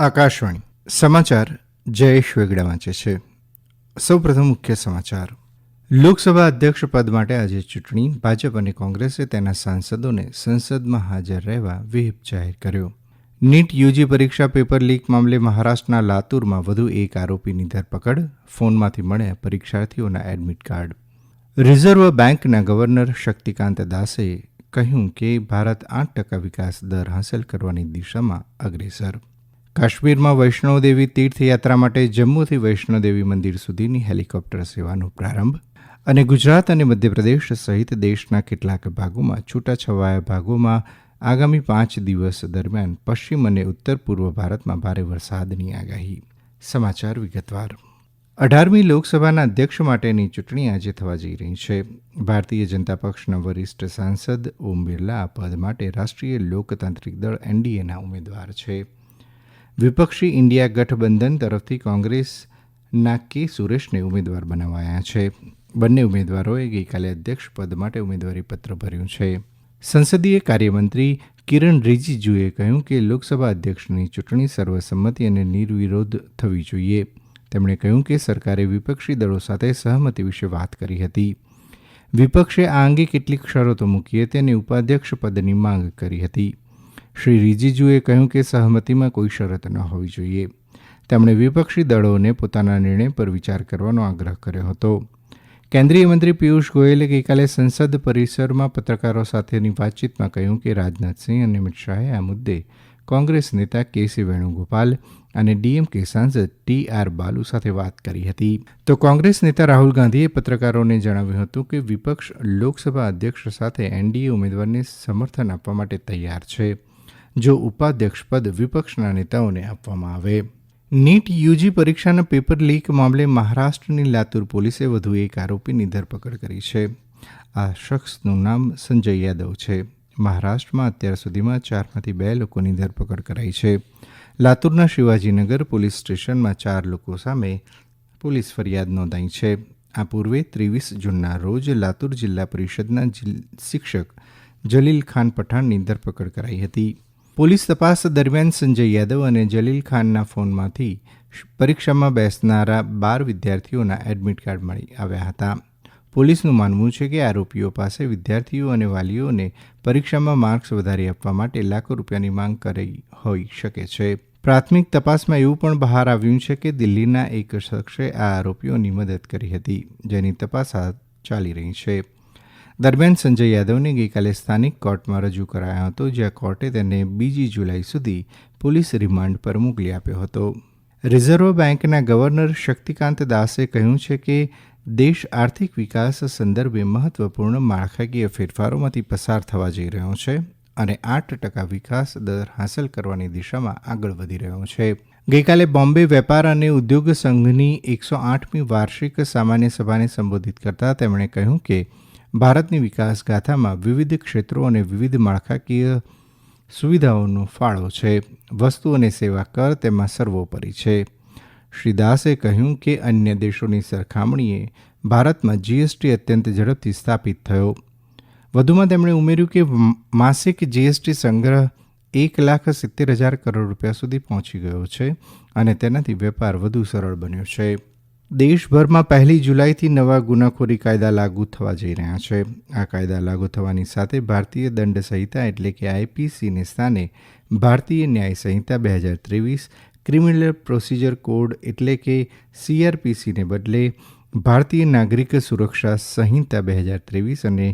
આકાશવાણી સમાચાર જયેશ વેગડા વાંચે છે. સૌપ્રથમ મુખ્ય સમાચાર. લોકસભા અધ્યક્ષ પદ માટે આજે ચૂંટણી. ભાજપ અને કોંગ્રેસે તેના સાંસદોને સંસદમાં હાજર રહેવા વ્હીપ જાહેર કર્યો. નીટ યુજી પરીક્ષા પેપર લીક મામલે મહારાષ્ટ્રના લાતુરમાં વધુ એક આરોપીની ધરપકડ. ફોનમાંથી મળ્યા પરીક્ષાર્થીઓના એડમિટ કાર્ડ. રિઝર્વ બેંકના ગવર્નર શક્તિકાંત દાસે કહ્યું કે ભારત 8% વિકાસ દર હાંસલ કરવાની દિશામાં અગ્રેસર. કાશ્મીરમાં વૈષ્ણોદેવી તીર્થયાત્રા માટે જમ્મુથી વૈષ્ણોદેવી મંદિર સુધીની હેલિકોપ્ટર સેવાનો પ્રારંભ. અને ગુજરાત અને મધ્યપ્રદેશ સહિત દેશના કેટલાક ભાગોમાં છૂટાછવાયા ભાગોમાં આગામી 5 દિવસ દરમિયાન પશ્ચિમ અને ઉત્તર પૂર્વ ભારતમાં ભારે વરસાદની આગાહી. સમાચાર વિગતવાર. 18મી લોકસભાના અધ્યક્ષ માટેની ચૂંટણી આજે થવા જઈ રહી છે. ભારતીય જનતા પક્ષના વરિષ્ઠ સાંસદ ઓમ બિરલા આ પદ માટે રાષ્ટ્રીય લોકતાંત્રિક દળ એનડીએના ઉમેદવાર છે. વિપક્ષી ઇન્ડિયા ગઠબંધન તરફથી કોંગ્રેસના કે સુરેશને ઉમેદવાર બનાવાયા છે. બંને ઉમેદવારોએ ગઈકાલે અધ્યક્ષ પદ માટે ઉમેદવારીપત્ર ભર્યું છે. સંસદીય કાર્યમંત્રી કિરણ રિજિજુએ કહ્યું કે લોકસભા અધ્યક્ષની ચૂંટણી સર્વસંમતિ અને નિર્વિરોધ થવી જોઈએ. તેમણે કહ્યું કે સરકારે વિપક્ષી દળો સાથે સહમતિ વિશે વાત કરી હતી. વિપક્ષે આ અંગે કેટલીક શરતો મૂકી હતી અને ઉપાધ્યક્ષ પદની માંગ કરી હતી. શ્રી રિજિજુએ કહ્યું કે સહમતિમાં કોઈ શરત ન હોવી જોઈએ. તેમણે વિપક્ષી દળોને પોતાના નિર્ણય પર વિચાર કરવાનો આગ્રહ કર્યો હતો. કેન્દ્રીય મંત્રી પિયુષ ગોયલે ગઈકાલે સંસદ પરિસરમાં પત્રકારો સાથેની વાતચીતમાં કહ્યું કે રાજનાથસિંહ અને અમિત શાહે આ મુદ્દે કોંગ્રેસ નેતા કે.સી. વેણુગોપાલ અને ડીએમકે સાંસદ ટી.આર. બાલુ સાથે વાત કરી હતી. તો કોંગ્રેસ નેતા રાહુલ ગાંધીએ પત્રકારોને જણાવ્યું હતું કે વિપક્ષ લોકસભા અધ્યક્ષ સાથે એનડીએ ઉમેદવારને સમર્થન આપવા માટે તૈયાર છે, જો ઉપાધ્યક્ષ પદ વિપક્ષના નેતાઓને આપવામાં આવે. નીટ યુજી પરીક્ષાના પેપર લીક મામલે મહારાષ્ટ્રની લાતુર પોલીસે વધુ એક આરોપીની ધરપકડ કરી છે. આ શખ્સનું નામ સંજય યાદવ છે. મહારાષ્ટ્રમાં અત્યાર સુધીમાં 4માંથી 2 લોકોની ધરપકડ કરાઈ છે. લાતુરના શિવાજીનગર પોલીસ સ્ટેશનમાં 4 લોકો સામે પોલીસ ફરિયાદ નોંધાઈ છે. આ પૂર્વે 23 જૂનના રોજ લાતુર જિલ્લા પરિષદના શિક્ષક જલીલ ખાન પઠાણની ધરપકડ કરાઈ હતી. પોલીસ તપાસ દરમિયાન સંજય યાદવ અને જલીલ ખાનના ફોનમાંથી પરીક્ષામાં બેસનારા 12 વિદ્યાર્થીઓના એડમિટ કાર્ડ મળી આવ્યા હતા. પોલીસનું માનવું છે કે આરોપીઓ પાસે વિદ્યાર્થીઓ અને વાલીઓને પરીક્ષામાં માર્ક્સ વધારી આપવા માટે લાખો રૂપિયાની માંગ કરી હોઈ શકે છે. પ્રાથમિક તપાસમાં એવું પણ બહાર આવ્યું છે કે દિલ્હીના એક શખ્સે આ આરોપીઓની મદદ કરી હતી, જેની તપાસ ચાલી રહી છે. દરમિયાન સંજય યાદવને ગઈકાલે સ્થાનિક કોર્ટમાં રજૂ કરાયો હતો, જ્યાં કોર્ટે તેને 2 જુલાઈ સુધી પોલીસ રિમાન્ડ પર મોકલી આપ્યો હતો. રિઝર્વ બેંકના ગવર્નર શક્તિકાંત દાસે કહ્યું છે કે દેશ આર્થિક વિકાસ સંદર્ભે મહત્વપૂર્ણ માળખાકીય ફેરફારોમાંથી પસાર થવા જઈ રહ્યો છે અને 8% વિકાસ દર હાંસલ કરવાની દિશામાં આગળ વધી રહ્યો છે. ગઈકાલે બોમ્બે વેપાર અને ઉદ્યોગ સંઘની 108મી વાર્ષિક સામાન્ય સભાને સંબોધિત કરતાં તેમણે કહ્યું કે ભારતની વિકાસ ગાથામાં વિવિધ ક્ષેત્રો અને વિવિધ માળખાકીય સુવિધાઓનો ફાળો છે. વસ્તુ અને સેવા કર તેમાં સર્વોપરી છે. શ્રી દાસે કહ્યું કે અન્ય દેશોની સરખામણીએ ભારતમાં જીએસટી અત્યંત ઝડપથી સ્થાપિત થયો. વધુમાં તેમણે ઉમેર્યું કે માસિક જીએસટી સંગ્રહ 1,70,000 કરોડ રૂપિયા સુધી પહોંચી ગયો છે અને તેનાથી વેપાર વધુ સરળ બન્યો છે. દેશભરમાં 1 જુલાઈથી નવા ગુનાખોરી કાયદા લાગુ થવા જઈ રહ્યા છે. આ કાયદા લાગુ થવાની સાથે ભારતીય દંડ સંહિતા એટલે કે આઈપીસીને સ્થાને ભારતીય ન્યાય સંહિતા 2023, ક્રિમિનલ પ્રોસિજર કોડ એટલે કે સીઆરપીસીને બદલે ભારતીય નાગરિક સુરક્ષા સંહિતા 2023 અને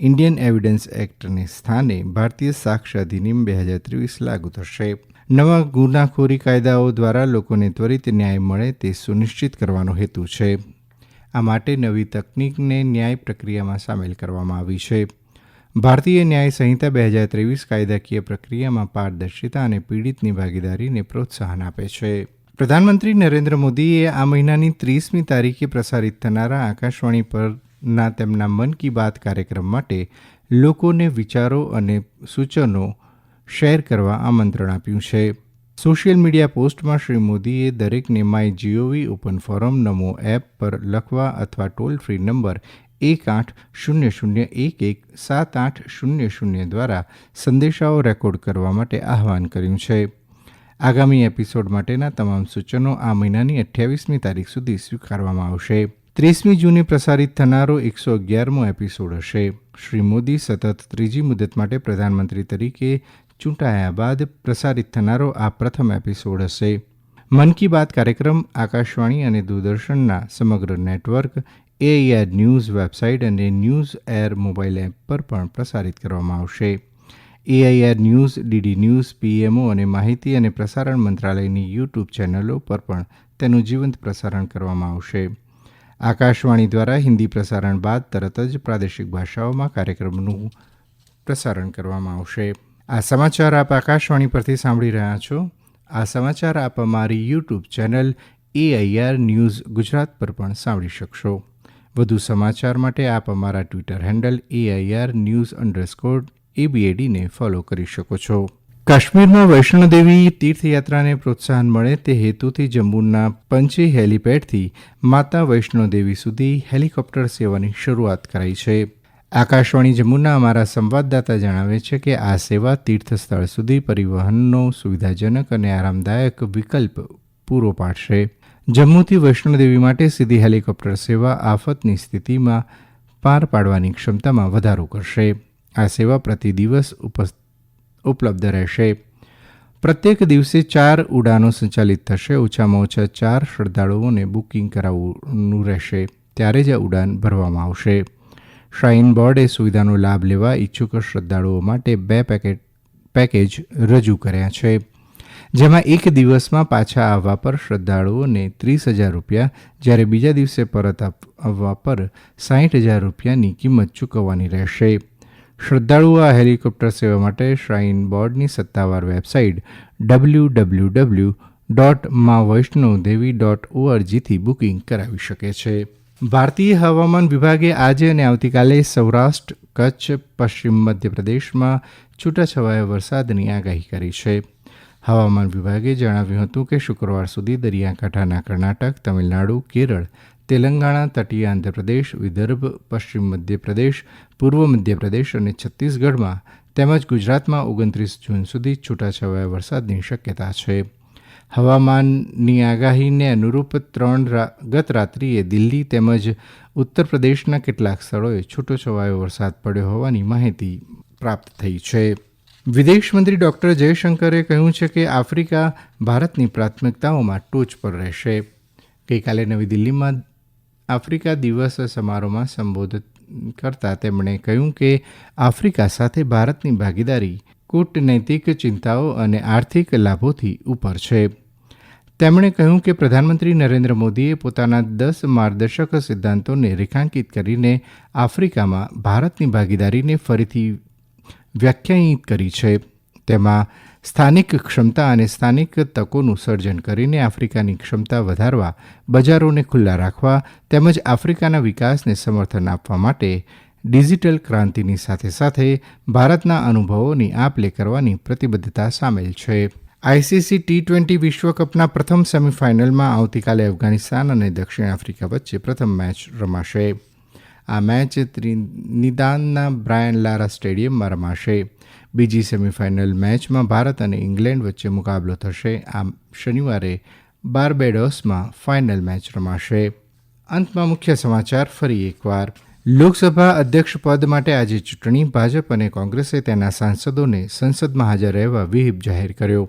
ઇન્ડિયન એવિડન્સ એક્ટને સ્થાને ભારતીય સાક્ષ્ય અધિનિયમ 2023 લાગુ થશે. નવા ગુનાખોરી કાયદાઓ દ્વારા લોકોને ત્વરિત ન્યાય મળે તે સુનિશ્ચિત કરવાનો હેતુ છે. આ માટે નવી તકનીકને ન્યાય પ્રક્રિયામાં સામેલ કરવામાં આવી છે. ભારતીય ન્યાય સંહિતા 2023 કાયદાકીય પ્રક્રિયામાં પારદર્શિતા અને પીડિતની ભાગીદારીને પ્રોત્સાહન આપે છે. પ્રધાનમંત્રી નરેન્દ્ર મોદીએ આ મહિનાની 30મી તારીખે પ્રસારિત થનારા આકાશવાણી પરના તેમના મન કી બાત કાર્યક્રમ માટે લોકોને વિચારો અને સૂચનો શેર કરવા આમંત્રણ આપ્યું છે. સોશિયલ મીડિયા પોસ્ટમાં શ્રી મોદીએ દરેકને my GOV open forum Namo app પર લખવા અથવા ટોલ ફ્રી નંબર 1800117800 દ્વારા સંદેશાઓ રેકોર્ડ કરવા માટે આહવાન કર્યું છે. આગામી એપિસોડ માટેના તમામ સૂચનો આ મહિનાની 28મી તારીખ સુધી સ્વીકારવામાં આવશે. 30મી જૂને પ્રસારિત થનારો 111મો એપિસોડ હશે. શ્રી મોદી સતત ત્રીજી મુદત માટે પ્રધાનમંત્રી તરીકે ચૂંટાયા બાદ પ્રસારિત થનારો આ પ્રથમ એપિસોડ હશે. મન કી બાત કાર્યક્રમ આકાશવાણી અને દૂરદર્શનના સમગ્ર નેટવર્ક, એઆઈઆર ન્યૂઝ વેબસાઇટ અને ન્યૂઝ એર મોબાઈલ એપ પર પણ પ્રસારિત કરવામાં આવશે. AIR news, DD news, PMO અને માહિતી અને પ્રસારણ મંત્રાલયની યુટ્યુબ ચેનલો પર પણ તેનું જીવંત પ્રસારણ કરવામાં આવશે. આકાશવાણી દ્વારા હિન્દી પ્રસારણ બાદ તરત જ પ્રાદેશિક ભાષાઓમાં કાર્યક્રમનું પ્રસારણ કરવામાં આવશે. આ સમાચાર આપ આકાશવાણી પરથી સાંભળી રહ્યા છો. આ સમાચાર આપ અમારી YouTube channel AIR news Gujarat પર પણ સાંભળી શકશો. વધુ સમાચાર માટે આપ અમારા ટ્વિટર હેન્ડલ એઆઈઆર ન્યૂઝ _ABADને ફોલો કરી શકો છો. કાશ્મીરમાં વૈષ્ણોદેવી તીર્થયાત્રાને પ્રોત્સાહન મળે તે હેતુથી જમ્મુના પંચી હેલીપેડથી માતા વૈષ્ણોદેવી સુધી હેલિકોપ્ટર સેવાની શરૂઆત કરાઈ છે. આકાશવાણી જમ્મુના અમારા સંવાદદાતા જણાવે છે કે આ સેવા તીર્થસ્થળ સુધી પરિવહનનો સુવિધાજનક અને આરામદાયક વિકલ્પ પૂરો પાડશે. જમ્મુથી વૈષ્ણોદેવી માટે સીધી હેલિકોપ્ટર સેવા આફતની સ્થિતિમાં પાર પાડવાની ક્ષમતામાં વધારો કરશે. આ સેવા પ્રતિ દિવસ ઉપલબ્ધ રહેશે. પ્રત્યેક દિવસે 4 ઉડાનો સંચાલિત થશે. ઓછામાં ઓછા 4 શ્રદ્ધાળુઓને બુકિંગ કરાવવાનું રહેશે, ત્યારે જ આ ઉડાન ભરવામાં આવશે. શ્રાઇન બોર્ડે સુવિધાનો લાભ લેવા ઇચ્છુક શ્રદ્ધાળુઓ માટે 2 પેકેજ રજૂ કર્યા છે, જેમાં એક દિવસમાં પાછા આવવા પર શ્રદ્ધાળુઓને ₹30,000, જ્યારે બીજા દિવસે પરત આવવા પર ₹60,000ની કિંમત ચૂકવવાની રહેશે. શ્રદ્ધાળુઓ આ હેલિકોપ્ટર સેવા માટે શ્રાઇન બોર્ડની સત્તાવાર વેબસાઇટ www.maavaishnodevi.org થી બુકિંગ કરાવી શકે છે. ભારતીય હવામાન વિભાગે આજે અને આવતીકાલે સૌરાષ્ટ્ર, કચ્છ, પશ્ચિમ મધ્યપ્રદેશમાં છૂટાછવાયા વરસાદની આગાહી કરી છે. હવામાન વિભાગે જણાવ્યું હતું કે શુક્રવાર સુધી દરિયાકાંઠાના કર્ણાટક, તમિલનાડુ, કેરળ, તેલંગાણા, તટીય આંધ્રપ્રદેશ, વિદર્ભ, પશ્ચિમ મધ્યપ્રદેશ, પૂર્વ મધ્યપ્રદેશ અને છત્તીસગઢમાં તેમજ ગુજરાતમાં 29 જૂન સુધી છૂટાછવાયા વરસાદની શક્યતા છે. હવામાનની આગાહીને અનુરૂપ ગત રાત્રિએ દિલ્હી તેમજ ઉત્તર પ્રદેશના કેટલાક સ્થળોએ છૂટોછવાયો વરસાદ પડ્યો હોવાની માહિતી પ્રાપ્ત થઈ છે. વિદેશમંત્રી ડૉક્ટર જયશંકરે કહ્યું છે કે આફ્રિકા ભારતની પ્રાથમિકતાઓમાં ટોચ પર રહેશે. ગઈકાલે નવી દિલ્હીમાં આફ્રિકા દિવસ સમારોહમાં સંબોધિત કરતાં તેમણે કહ્યું કે આફ્રિકા સાથે ભારતની ભાગીદારી કૂટનૈતિક ચિંતાઓ અને આર્થિક લાભોથી ઉપર છે. તેમણે કહ્યું કે પ્રધાનમંત્રી નરેન્દ્ર મોદીએ પોતાના 10 માર્ગદર્શક સિદ્ધાંતોને રેખાંકિત કરીને આફ્રિકામાં ભારતની ભાગીદારીને ફરીથી વ્યાખ્યાયિત કરી છે. તેમાં સ્થાનિક ક્ષમતા અને સ્થાનિક તકોનું સર્જન કરીને આફ્રિકાની ક્ષમતા વધારવા, બજારોને ખુલ્લા રાખવા તેમજ આફ્રિકાના વિકાસને સમર્થન આપવા માટે ડિજિટલ ક્રાંતિની સાથે સાથે ભારતના અનુભવોની આપ-લે કરવાની પ્રતિબદ્ધતા સામેલ છે. આઈસીસી T20 વિશ્વકપના પ્રથમ સેમીફાઇનલમાં આવતીકાલે અફઘાનિસ્તાન અને દક્ષિણ આફ્રિકા વચ્ચે પ્રથમ મેચ રમાશે. આ મેચ ત્રિનિદાદના બ્રાયન લારા સ્ટેડિયમમાં રમાશે. બીજી સેમીફાઇનલ મેચમાં ભારત અને ઇંગ્લેન્ડ વચ્ચે મુકાબલો થશે. આ શનિવારે બાર્બેડોસમાં ફાઇનલ મેચ રમાશે. અંતમાં મુખ્ય સમાચાર ફરી એકવાર. લોકસભા અધ્યક્ષ પદ માટે આજે ચૂંટણી. ભાજપ અને કોંગ્રેસે તેના સાંસદોને સંસદમાં હાજર રહેવા વ્હીપ જાહેર કર્યો.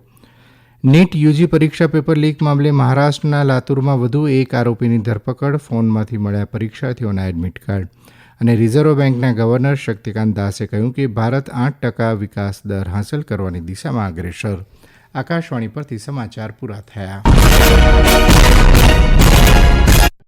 નીટ યુજી પરીક્ષા પેપર લીક મામલે મહારાષ્ટ્રના લાતુરમાં વધુ એક આરોપીની ધરપકડ. ફોનમાંથી મળ્યા પરીક્ષાર્થીઓના એડમિટ કાર્ડ. અને રિઝર્વ બેંકના ગવર્નર શક્તિકાંત દાસે કહ્યું કે ભારત 8% વિકાસ દર હાંસલ કરવાની દિશામાં અગ્રેસર. આકાશવાણી પરથી સમાચાર પૂરા થયા.